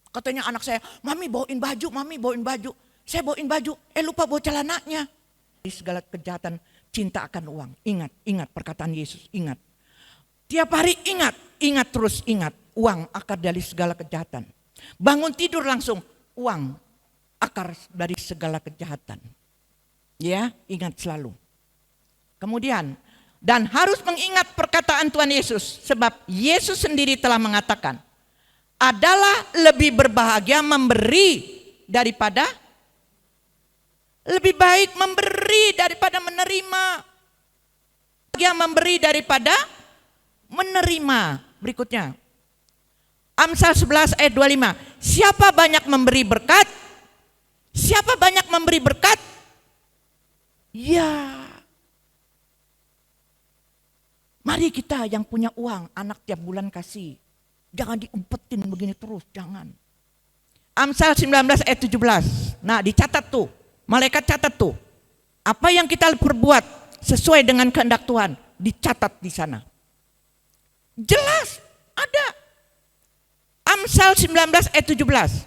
Katanya anak saya, mami bawain baju. Saya bawain baju, lupa bawa celananya. Di segala kejahatan cinta akan uang. Ingat perkataan Yesus, ingat. Tiap hari ingat terus ingat. Uang akar dari segala kejahatan. Bangun tidur langsung, uang akar dari segala kejahatan. Ya, ingat selalu. Kemudian, dan harus mengingat perkataan Tuhan Yesus. Sebab Yesus sendiri telah mengatakan, adalah lebih berbahagia memberi daripada, lebih baik memberi daripada menerima. Bahagia memberi daripada menerima. Berikutnya. Amsal 11 ayat 25. Siapa banyak memberi berkat? Siapa banyak memberi berkat? Ya. Mari kita yang punya uang, anak tiap bulan kasih. Jangan diumpetin begini terus, jangan. Amsal 19 ayat 17. Nah dicatat tuh, malaikat catat tuh. Apa yang kita perbuat sesuai dengan kehendak Tuhan, dicatat di sana. Jelas, ada. Amsal 19 ayat 17.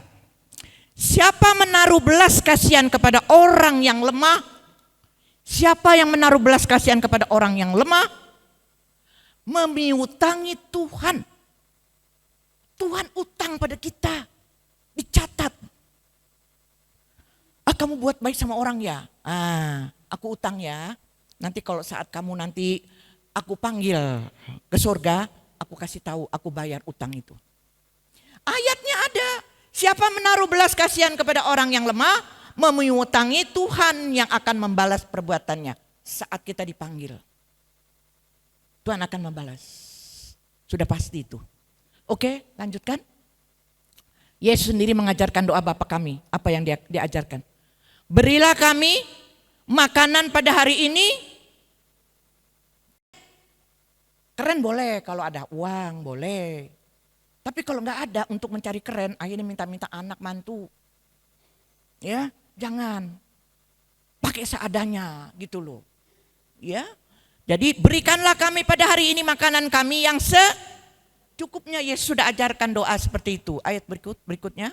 Siapa menaruh belas kasihan kepada orang yang lemah? Siapa yang menaruh belas kasihan kepada orang yang lemah? Memiutangi Tuhan. Tuhan utang pada kita. Dicatat. Kamu buat baik sama orang ya? Aku utang ya. Nanti kalau saat kamu nanti aku panggil ke surga, aku kasih tahu, aku bayar utang itu. Ayatnya ada. Siapa menaruh belas kasihan kepada orang yang lemah, memutangi Tuhan yang akan membalas perbuatannya saat kita dipanggil. Tuhan akan membalas. Sudah pasti itu. Oke, lanjutkan. Yesus sendiri mengajarkan doa Bapa kami. Apa yang dia ajarkan? Berilah kami makanan pada hari ini. Keren boleh kalau ada uang, boleh. Tapi kalau nggak ada untuk mencari keren, akhirnya minta-minta anak mantu. Ya, jangan. Pakai seadanya gitu loh. Ya. Jadi berikanlah kami pada hari ini makanan kami yang secukupnya. Yesus sudah ajarkan doa seperti itu. Ayat berikutnya.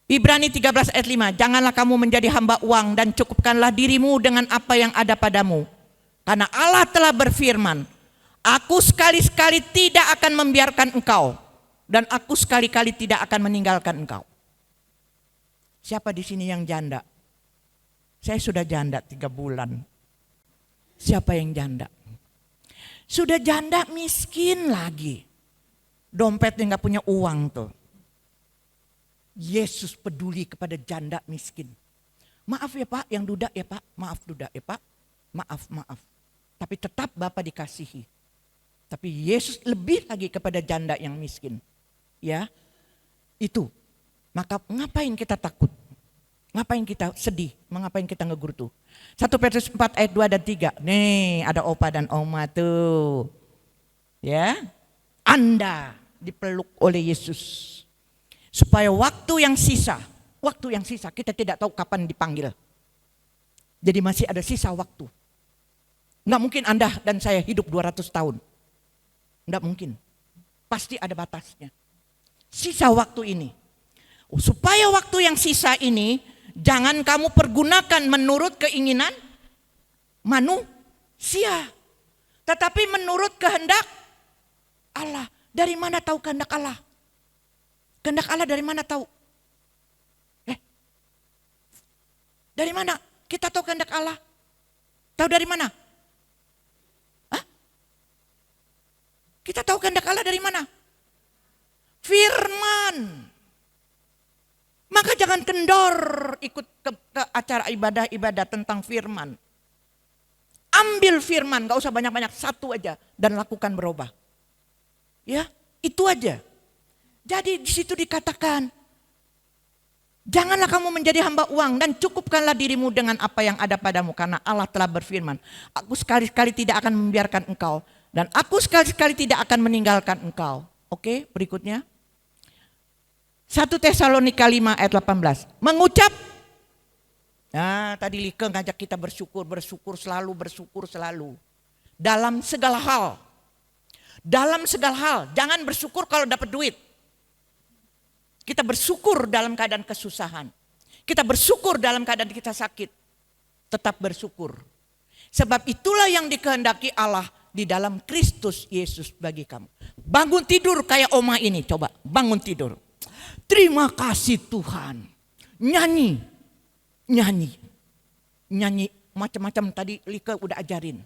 Ibrani 13 ayat 5. Janganlah kamu menjadi hamba uang dan cukupkanlah dirimu dengan apa yang ada padamu. Karena Allah telah berfirman, aku sekali-sekali tidak akan membiarkan engkau. Dan aku sekali-kali tidak akan meninggalkan engkau. Siapa di sini yang janda? Saya sudah janda 3 bulan. Siapa yang janda? Sudah janda miskin lagi. Dompetnya gak punya uang tuh. Yesus peduli kepada janda miskin. Maaf ya Pak, yang duda ya Pak. Maaf duda ya Pak. Maaf. Tapi tetap Bapak dikasihi. Tapi Yesus lebih lagi kepada janda yang miskin. Ya, itu. Maka ngapain kita takut? Ngapain kita sedih? Ngapain kita ngegurutu? 1 Petrus 4 ayat 2 dan 3. Nih ada opa dan oma tuh. Ya, Anda dipeluk oleh Yesus. Supaya waktu yang sisa kita tidak tahu kapan dipanggil. Jadi masih ada sisa waktu. Nggak mungkin Anda dan saya hidup 200 tahun. Nggak mungkin. Pasti ada batasnya. Sisa waktu ini. Supaya waktu yang sisa ini jangan kamu pergunakan menurut keinginan manusia. Tetapi menurut kehendak Allah. Dari mana tahu kehendak Allah? Kehendak Allah dari mana tahu? Dari mana kita tahu kehendak Allah? Tahu dari mana? Kita tahu kehendak Allah dari mana? Firman. Maka jangan kendor ikut ke acara ibadah-ibadah tentang firman. Ambil firman, gak usah banyak-banyak, satu aja dan lakukan berubah. Ya, itu aja. Jadi di situ dikatakan, janganlah kamu menjadi hamba uang dan cukupkanlah dirimu dengan apa yang ada padamu karena Allah telah berfirman, aku sekali-kali tidak akan membiarkan engkau. Dan aku sekali-sekali tidak akan meninggalkan engkau. Oke, berikutnya. 1 Tesalonika 5 ayat 18. Mengucap. Nah, tadi Lika ngajak kita bersyukur selalu. Dalam segala hal. Jangan bersyukur kalau dapat duit. Kita bersyukur dalam keadaan kesusahan. Kita bersyukur dalam keadaan kita sakit. Tetap bersyukur. Sebab itulah yang dikehendaki Allah di dalam Kristus Yesus bagi kamu. Bangun tidur kayak oma ini, coba bangun tidur. Terima kasih Tuhan. Nyanyi macam-macam tadi Lika udah ajarin.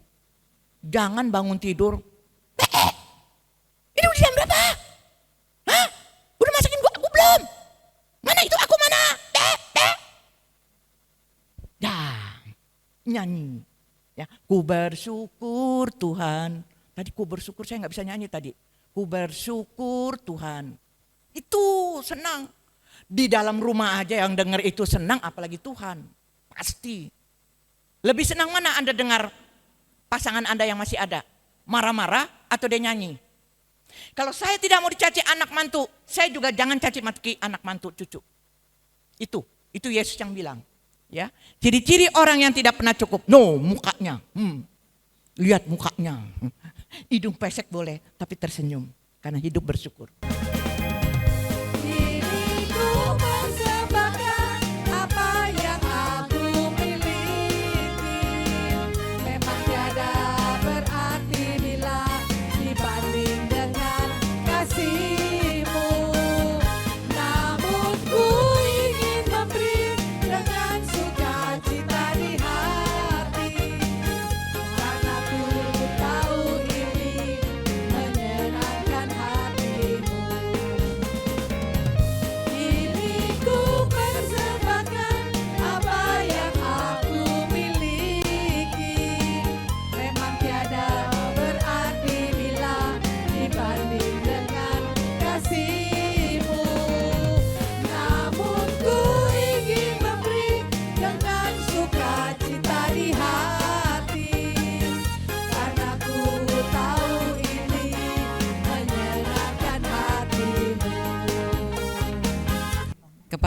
Jangan bangun tidur. Ini udah jam berapa? Hah? Udah masakin aku belum? Mana itu aku mana? Nyanyi. Ya, ku bersyukur Tuhan. Tadi ku bersyukur saya nggak bisa nyanyi tadi. Ku bersyukur Tuhan. Itu senang. Di dalam rumah aja yang dengar itu senang, apalagi Tuhan. Pasti. Lebih senang mana Anda dengar pasangan Anda yang masih ada? Marah-marah atau dia nyanyi? Kalau saya tidak mau dicaci anak mantu, saya juga jangan caci maki anak mantu cucu. Itu Yesus yang bilang. Ya, ciri-ciri orang yang tidak pernah cukup. No, mukanya. Lihat mukanya. Hidung pesek boleh, tapi tersenyum karena hidup bersyukur.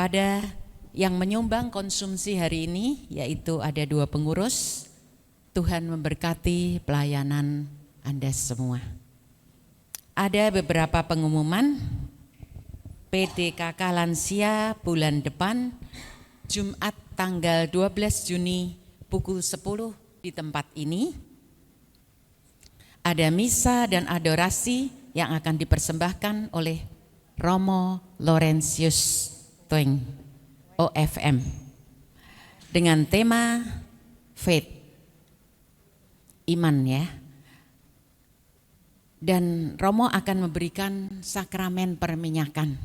Kepada yang menyumbang konsumsi hari ini, yaitu ada 2 pengurus, Tuhan memberkati pelayanan Anda semua. Ada beberapa pengumuman. PDKK Lansia bulan depan, Jumat tanggal 12 Juni pukul 10 di tempat ini. Ada misa dan adorasi yang akan dipersembahkan oleh Romo Laurentius Toeng, OFM, dengan tema faith, iman ya. Dan Romo akan memberikan sakramen perminyakan.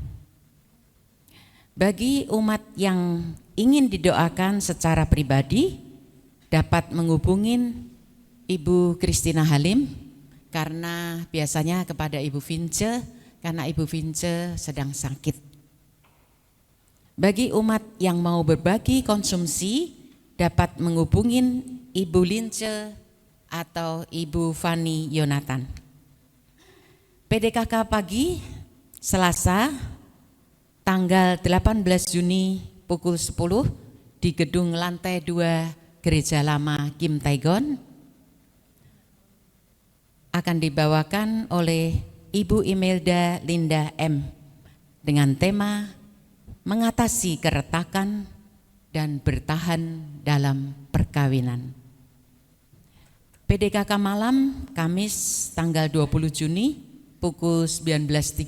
Bagi umat yang ingin didoakan secara pribadi, dapat menghubungin Ibu Christina Halim, karena biasanya kepada Ibu Vince, karena Ibu Vince sedang sakit. Bagi umat yang mau berbagi konsumsi, dapat menghubungin Ibu Lince atau Ibu Fani Yonatan. PDKK pagi, Selasa, tanggal 18 Juni pukul 10 di gedung lantai 2 Gereja Lama Kim Taigon, akan dibawakan oleh Ibu Imelda Linda M dengan tema mengatasi keretakan dan bertahan dalam perkawinan. PDKK malam Kamis tanggal 20 Juni pukul 19.30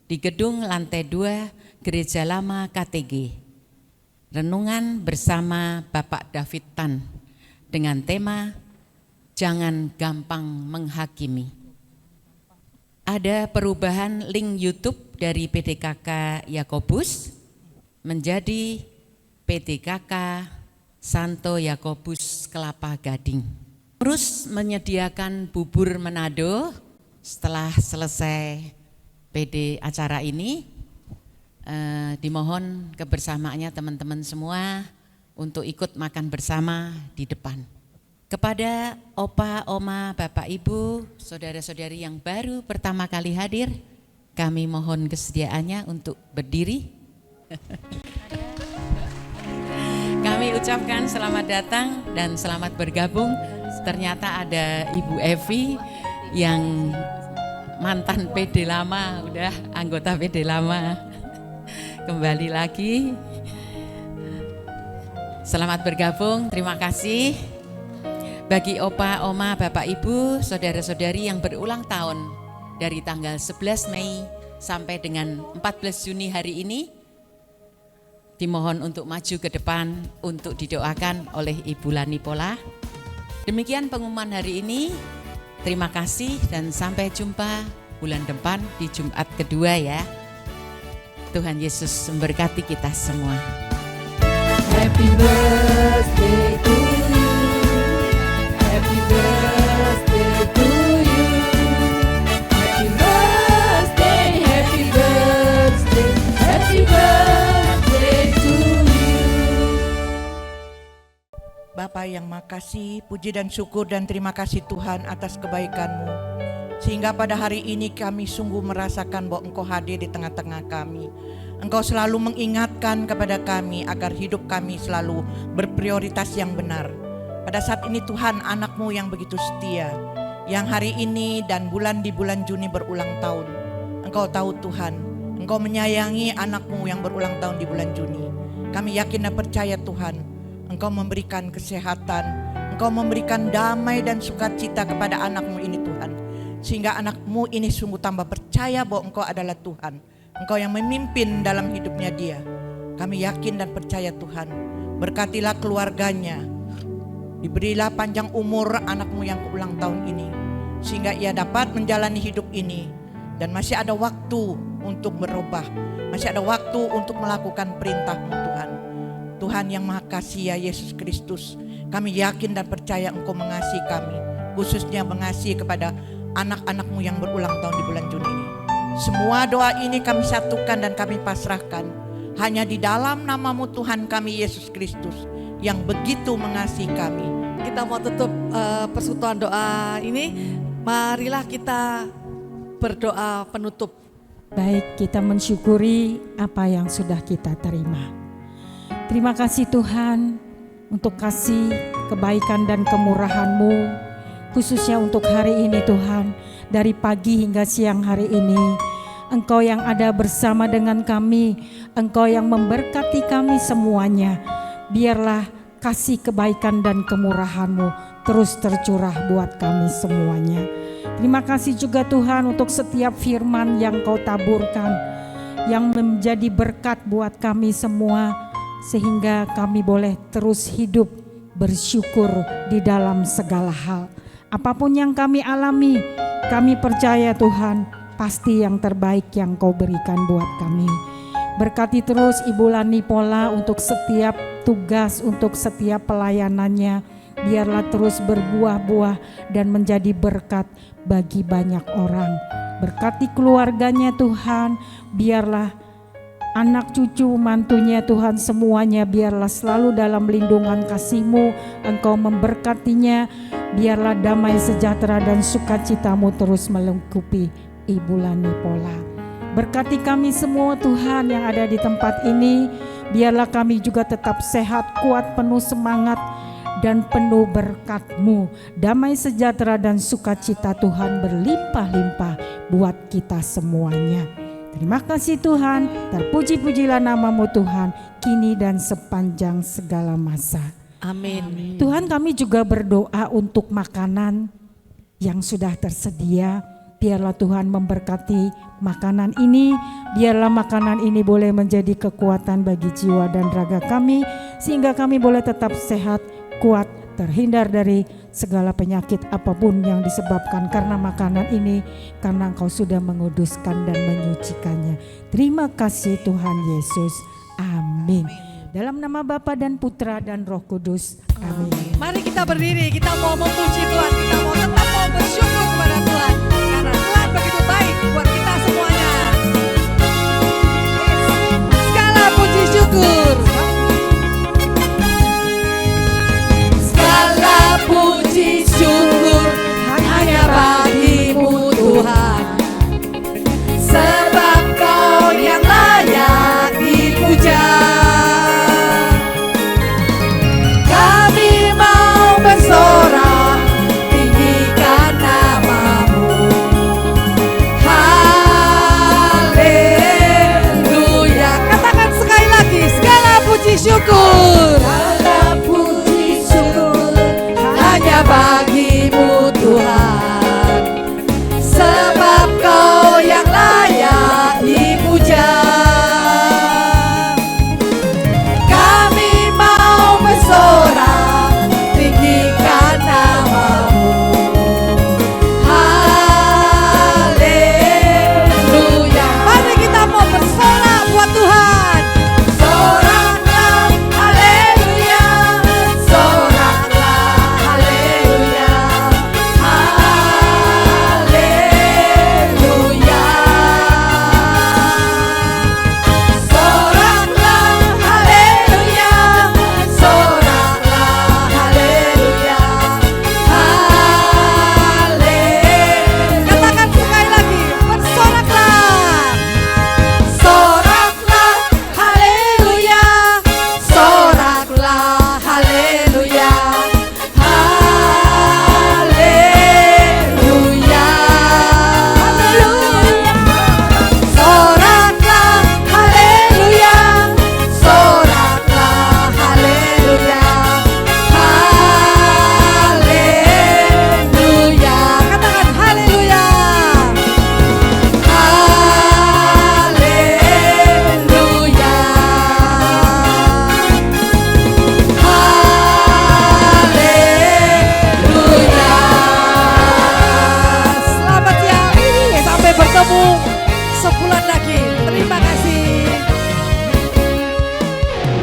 di gedung lantai 2 Gereja Lama KTG. Renungan bersama Bapak David Tan dengan tema jangan gampang menghakimi. Ada perubahan link YouTube dari PDKK Yakobus menjadi PDKK Santo Yakobus Kelapa Gading. Terus menyediakan bubur Manado setelah selesai PD acara ini, dimohon kebersamaannya teman-teman semua untuk ikut makan bersama di depan. Kepada opa, oma, bapak, ibu, saudara-saudari yang baru pertama kali hadir, kami mohon kesediaannya untuk berdiri. Kami ucapkan selamat datang dan selamat bergabung. Ternyata ada Ibu Evi yang mantan PD lama, udah anggota PD lama, kembali lagi. Selamat bergabung, terima kasih. Bagi opa, oma, bapak, ibu, saudara-saudari yang berulang tahun dari tanggal 11 Mei sampai dengan 14 Juni hari ini, dimohon untuk maju ke depan untuk didoakan oleh Ibu Lani Pola. Demikian pengumuman hari ini. Terima kasih dan sampai jumpa bulan depan di Jumat kedua ya. Tuhan Yesus memberkati kita semua. Happy birthday to you. Happy birthday to you. Happy birthday, happy birthday, happy birthday to you. Bapa yang makasih, puji dan syukur dan terima kasih Tuhan atas kebaikan-Mu. Sehingga pada hari ini kami sungguh merasakan bahwa Engkau hadir di tengah-tengah kami. Engkau selalu mengingatkan kepada kami agar hidup kami selalu berprioritas yang benar. Pada saat ini Tuhan, anak-Mu yang begitu setia, yang hari ini dan di bulan Juni berulang tahun. Engkau tahu Tuhan, Engkau menyayangi anak-Mu yang berulang tahun di bulan Juni. Kami yakin dan percaya Tuhan, Engkau memberikan kesehatan, Engkau memberikan damai dan sukacita kepada anak-Mu ini Tuhan. Sehingga anak-Mu ini sungguh tambah percaya bahwa Engkau adalah Tuhan. Engkau yang memimpin dalam hidupnya dia. Kami yakin dan percaya Tuhan. Berkatilah keluarganya. Diberilah panjang umur anak-Mu yang ulang tahun ini. Sehingga ia dapat menjalani hidup ini. Dan masih ada waktu untuk berubah. Masih ada waktu untuk melakukan perintah-Mu Tuhan. Tuhan yang Maha Kasih ya Yesus Kristus. Kami yakin dan percaya Engkau mengasihi kami. Khususnya mengasihi kepada anak-anak-Mu yang berulang tahun di bulan Juni ini. Semua doa ini kami satukan dan kami pasrahkan hanya di dalam nama-Mu Tuhan kami Yesus Kristus yang begitu mengasihi kami. Kita mau tutup persekutuan doa ini. Marilah kita berdoa penutup. Baik, kita mensyukuri apa yang sudah kita terima. Terima kasih Tuhan untuk kasih, kebaikan dan kemurahan-Mu, khususnya untuk hari ini Tuhan. Dari pagi hingga siang hari ini, Engkau yang ada bersama dengan kami, Engkau yang memberkati kami semuanya. Biarlah kasih, kebaikan dan kemurahan-Mu terus tercurah buat kami semuanya. Terima kasih juga Tuhan untuk setiap firman yang Kau taburkan, yang menjadi berkat buat kami semua, sehingga kami boleh terus hidup bersyukur di dalam segala hal. Apapun yang kami alami, kami percaya Tuhan, pasti yang terbaik yang Kau berikan buat kami. Berkati terus Ibu Lani Pola untuk setiap tugas, untuk setiap pelayanannya. Biarlah terus berbuah-buah dan menjadi berkat bagi banyak orang. Berkati keluarganya Tuhan, biarlah anak cucu mantunya Tuhan semuanya biarlah selalu dalam lindungan kasih-Mu. Engkau memberkatinya, biarlah damai sejahtera dan sukacita-Mu terus melengkapi Ibu Lani Pola. Berkati kami semua Tuhan yang ada di tempat ini, biarlah kami juga tetap sehat, kuat, penuh semangat dan penuh berkat-Mu. Damai sejahtera dan sukacita Tuhan berlimpah-limpah buat kita semuanya. Terima kasih Tuhan, terpuji-pujilah nama-Mu Tuhan, kini dan sepanjang segala masa. Amin. Tuhan, kami juga berdoa untuk makanan yang sudah tersedia. Biarlah Tuhan memberkati makanan ini, biarlah makanan ini boleh menjadi kekuatan bagi jiwa dan raga kami, sehingga kami boleh tetap sehat, kuat, terhindar dari segala penyakit apapun yang disebabkan karena makanan ini, karena Engkau sudah menguduskan dan menyucikannya. Terima kasih Tuhan Yesus. Amin. Dalam nama Bapa dan Putra dan Roh Kudus. Amin. Mari kita berdiri, kita mau memuji Tuhan, kita mau tetap mau bersyukur kepada Tuhan.